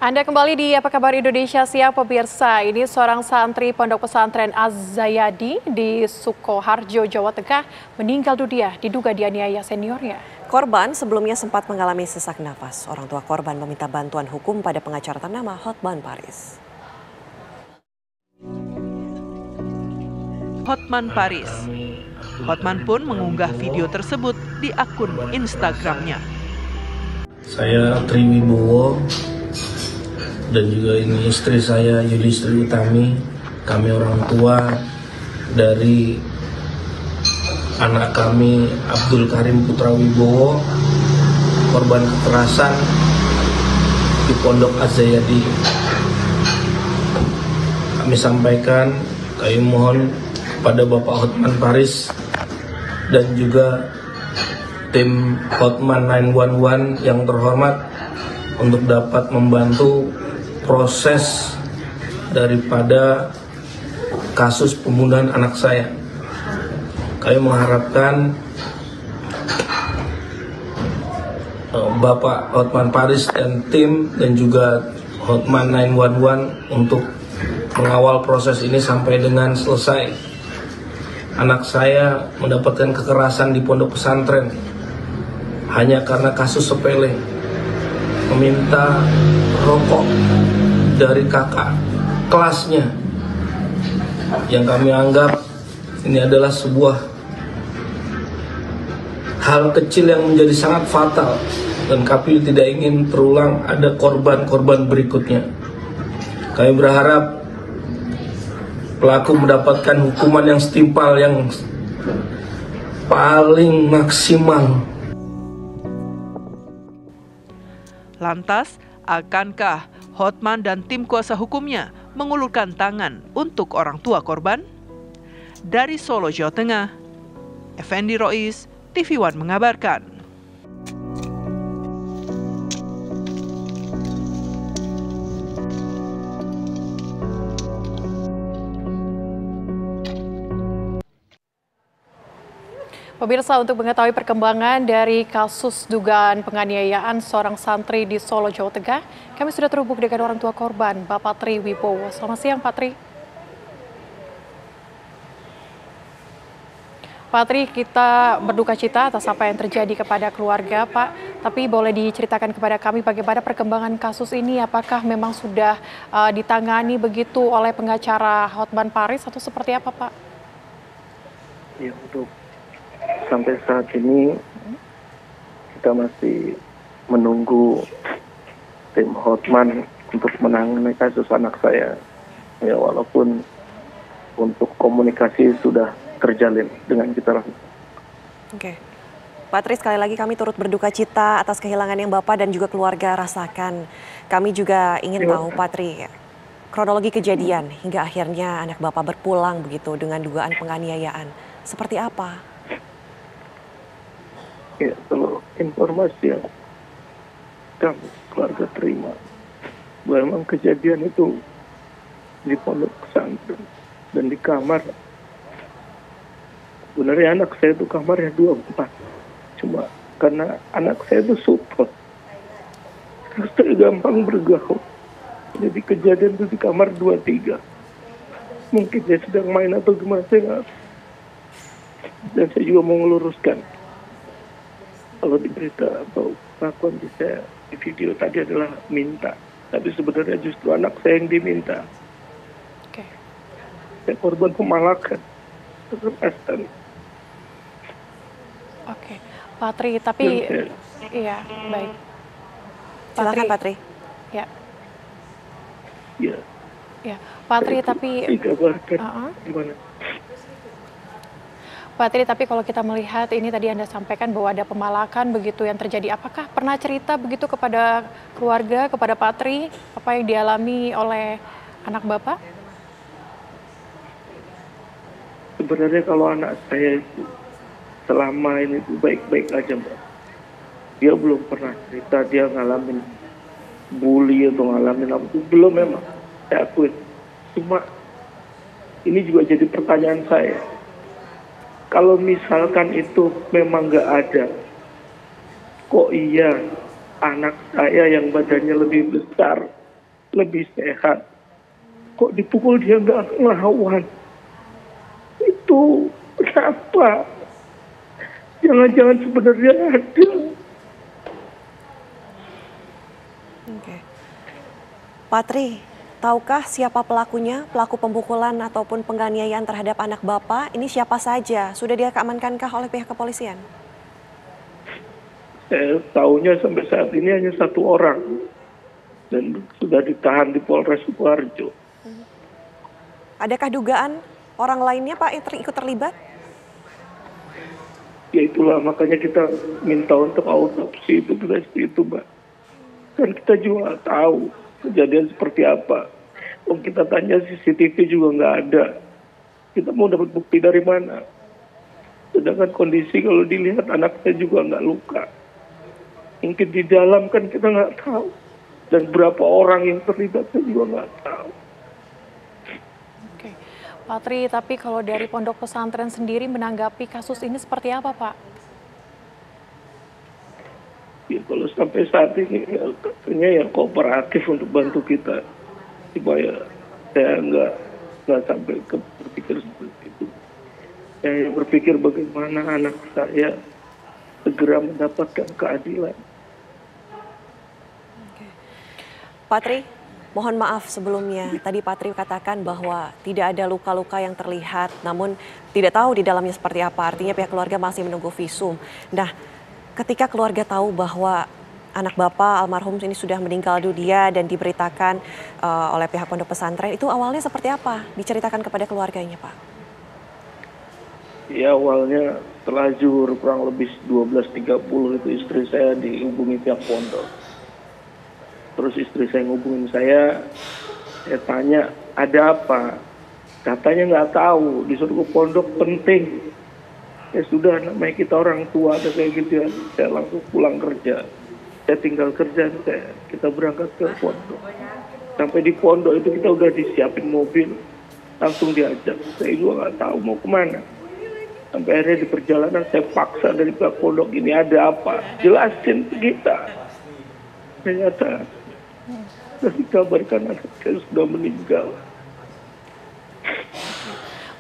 Anda kembali di Apa Kabar Indonesia Siang, pemirsa. Ini seorang santri Pondok Pesantren Az-Zayadi di Sukoharjo, Jawa Tengah meninggal dunia diduga dianiaya seniornya. Korban sebelumnya sempat mengalami sesak nafas. Orang tua korban meminta bantuan hukum pada pengacara ternama Hotman Paris. Hotman Paris. Hotman pun mengunggah video tersebut di akun Instagramnya. Saya Triwibowo dan juga ini istri saya Yulistri Utami. Kami orang tua dari anak kami Abdul Karim Putra Wibowo, korban kekerasan di Pondok Az-Zayadi. Kami sampaikan, kami mohon pada Bapak Hotman Paris dan juga tim Hotman 911 yang terhormat untuk dapat membantu proses daripada kasus pembunuhan anak saya. Kami mengharapkan Bapak Hotman Paris dan tim dan juga Hotman 911 untuk mengawal proses ini sampai dengan selesai. Anak saya mendapatkan kekerasan di pondok pesantren hanya karena kasus sepele, meminta rokok dari kakak kelasnya, yang kami anggap ini adalah sebuah hal kecil yang menjadi sangat fatal dan kami tidak ingin terulang ada korban-korban berikutnya. Kami berharap pelaku mendapatkan hukuman yang setimpal, yang paling maksimal. Lantas, akankah Hotman dan tim kuasa hukumnya mengulurkan tangan untuk orang tua korban? Dari Solo, Jawa Tengah, Effendi Rois, TV One mengabarkan. Pemirsa, untuk mengetahui perkembangan dari kasus dugaan penganiayaan seorang santri di Solo, Jawa Tengah, kami sudah terhubung dengan orang tua korban, Bapak Tri Wibowo. Selamat siang, Pak Tri. Pak Tri, kita berduka cita atas apa yang terjadi kepada keluarga, Pak. Tapi boleh diceritakan kepada kami bagaimana perkembangan kasus ini? Apakah memang sudah ditangani begitu oleh pengacara Hotman Paris atau seperti apa, Pak? Ya, untuk sampai saat ini kita masih menunggu tim Hotman untuk menangani kasus anak saya. Ya, walaupun untuk komunikasi sudah terjalin dengan kita. Oke. Pak Tri, sekali lagi kami turut berduka cita atas kehilangan yang Bapak dan juga keluarga rasakan. Kami juga ingin tahu, Pak Tri, kronologi kejadian hingga akhirnya anak Bapak berpulang begitu dengan dugaan penganiayaan. Seperti apa? Ya, kalau informasi yang kami keluarga terima, bahwa memang kejadian itu di pondok pesantren dan di kamar. Sebenarnya anak saya itu kamarnya 24, cuma karena anak saya itu support, terus saya gampang bergaul, jadi kejadian itu di kamar 23. Mungkin dia sedang main atau gimana, saya nggak. Dan saya juga mau meluruskan, kalau di berita atau pengakuan saya di video tadi adalah minta, tapi sebenarnya justru anak saya yang diminta. Oke. Saya korban pemalakan, kekerasan. Oke, Pak Tri, tapi iya, baik. Silakan, Pak Tri. Ya. Ya. Ya, Pak Tri, tapi Gimana? Pak Tri, tapi kalau kita melihat ini tadi Anda sampaikan bahwa ada pemalakan begitu yang terjadi. Apakah pernah cerita begitu kepada keluarga, kepada Pak Tri, apa yang dialami oleh anak Bapak? Sebenarnya kalau anak saya itu selama ini itu baik-baik aja, Mbak. Dia belum pernah cerita dia ngalamin bully atau ngalamin apa itu, belum memang. Saya akuin. Cuma ini juga jadi pertanyaan saya. Kalau misalkan itu memang nggak ada, kok iya anak saya yang badannya lebih besar lebih sehat. Kok dipukul dia nggak ngelawan? Itu kenapa? Jangan-jangan sebenarnya ada. Oke. Patri, tahukah siapa pelakunya, pelaku pemukulan ataupun penganiayaan terhadap anak Bapak? Ini siapa saja? Sudah diamankankah oleh pihak kepolisian? Saya tahunya sampai saat ini hanya satu orang dan sudah ditahan di Polres Sukoharjo. Adakah dugaan orang lainnya Pak yang ikut terlibat? Ya itulah makanya kita minta untuk autopsi itu Mbak. Kan kita juga nggak tahu kejadian seperti apa. Kalau kita tanya CCTV juga nggak ada. Kita mau dapat bukti dari mana? Sedangkan kondisi kalau dilihat anaknya juga nggak luka. Mungkin di dalam kan kita nggak tahu. Dan berapa orang yang terlibat saya juga nggak tahu. Oke, Pak Tri, tapi kalau dari Pondok Pesantren sendiri menanggapi kasus ini seperti apa, Pak? Ya, kalau sampai saat ini ya, katanya ya kooperatif untuk bantu kita. Supaya saya nggak sampai berpikir seperti itu. Saya berpikir bagaimana anak saya segera mendapatkan keadilan. Patri, mohon maaf sebelumnya. Tadi Patri katakan bahwa tidak ada luka-luka yang terlihat, namun tidak tahu di dalamnya seperti apa. Artinya pihak keluarga masih menunggu visum. Nah, ketika keluarga tahu bahwa anak Bapak almarhum ini sudah meninggal dunia dan diberitakan oleh pihak pondok pesantren, itu awalnya seperti apa? Diceritakan kepada keluarganya, Pak? Ya awalnya setelah zuhur kurang lebih 12.30 itu istri saya dihubungi pihak pondok. Terus istri saya ngubungin saya tanya ada apa? Katanya nggak tahu, disuruh ke pondok penting. Ya sudah, namanya kita orang tua ada kayak gitu ya. Saya langsung pulang kerja. Saya tinggal kerja, kita berangkat ke pondok. Sampai di pondok itu kita udah disiapin mobil, langsung diajak. Saya juga nggak tahu mau kemana. Sampai akhirnya di perjalanan saya paksa dari pihak pondok, ini ada apa? Jelasin ke kita. Ternyata dikabarkan anak saya sudah meninggal.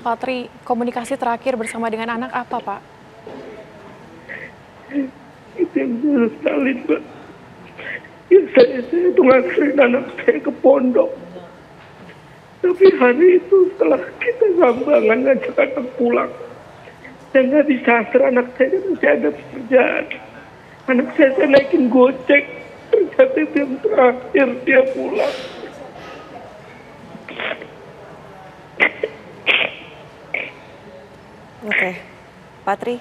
Pak Tri, komunikasi terakhir bersama dengan anak apa, Pak? Itu yang saya sesalin, Pak. Ya, saya itu ngasihin anak saya ke pondok. Tapi hari itu setelah kita sambangan ngajak anak pulang, saya nggak disasar anak saya masih ada pekerjaan. Anak saya naikin gojek, ternyata itu yang terakhir dia pulang. Oke, Patri,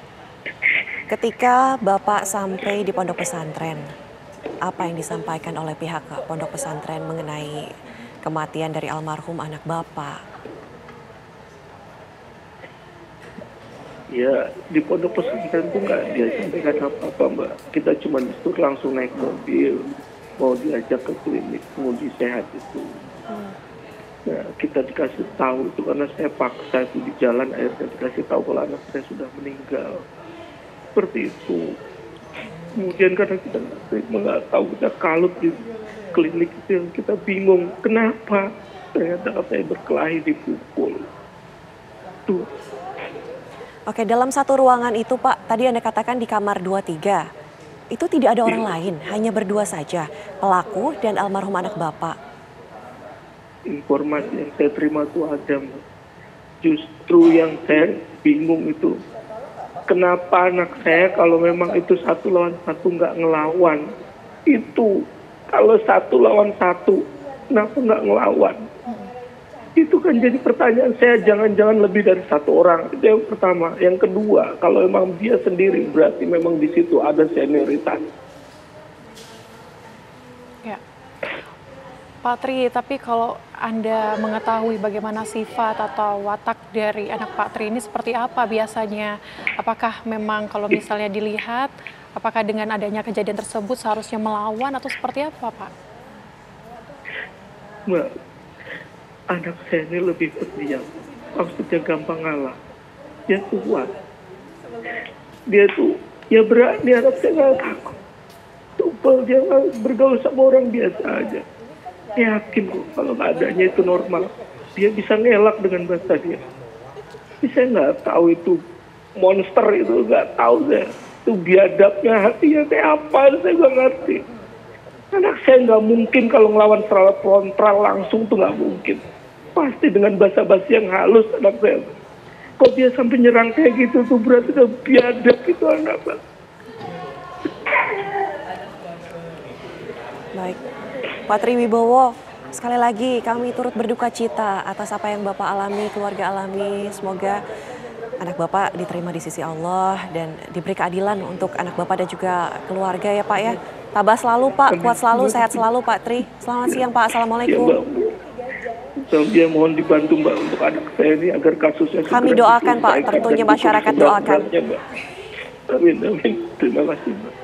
ketika Bapak sampai di pondok pesantren, apa yang disampaikan oleh pihak pondok pesantren mengenai kematian dari almarhum anak Bapak? Ya, di pondok pesantren itu nggak dia sampaikan apa-apa, Mbak. Kita cuma disuruh langsung naik mobil, mau diajak ke klinik penguji sehat itu. Nah, kita dikasih tahu itu karena saya paksa itu di jalan, akhirnya dikasih tahu kalau anak saya sudah meninggal. Seperti itu. Kemudian karena kita nggak tahu, kita kalut di klinik itu yang kita bingung. Kenapa? Ternyata katanya berkelahi dipukul. Tuh. Oke, dalam satu ruangan itu Pak, tadi Anda katakan di kamar 23. Itu tidak ada orang lain, hanya berdua saja, pelaku dan almarhum anak Bapak. Informasi yang saya terima itu ada. Justru yang saya bingung itu, kenapa anak saya kalau memang itu 1 lawan 1 nggak ngelawan? Itu kalau 1 lawan 1, kenapa nggak ngelawan? Itu kan jadi pertanyaan saya, jangan-jangan lebih dari 1 orang. Itu yang pertama. Yang kedua, kalau memang dia sendiri berarti memang di situ ada senioritas. Ya. Pak Tri, tapi kalau Anda mengetahui bagaimana sifat atau watak dari anak Pak Tri ini seperti apa biasanya? Apakah memang kalau misalnya dilihat, apakah dengan adanya kejadian tersebut seharusnya melawan atau seperti apa, Pak? Mbak, anak saya ini lebih pendiam. Maksudnya gampang ngalah. Dia kuat. Dia tuh, ya berani, anak saya nggak takut. Supel, dia bergaul sama orang biasa aja. Yakin kok kalau keadaannya itu normal, dia bisa ngelak dengan bahasa dia. Tapi saya nggak tahu itu monster, itu nggak tahu saya. Itu biadabnya hatinya kayak apa, saya nggak ngerti. Anak saya nggak mungkin kalau ngelawan secara frontal langsung tuh nggak mungkin. Pasti dengan basa-basi yang halus anak saya. Kok dia sampai nyerang kayak gitu tuh berarti udah biadab itu anak Pak. Baik, Pak Tri Wibowo, sekali lagi kami turut berduka cita atas apa yang Bapak alami, keluarga alami. Semoga anak Bapak diterima di sisi Allah dan diberi keadilan untuk anak Bapak dan juga keluarga ya Pak ya. Tabah selalu Pak, kuat selalu, sehat selalu Pak Tri. Selamat siang Pak, Assalamualaikum. Ya, Mbak, mohon dibantu Mbak untuk anak saya ini agar kasusnya kami doakan Pak, tentunya masyarakat doakan. Amin, amin. Terima kasih Mbak.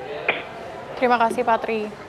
Terima kasih Pak Tri.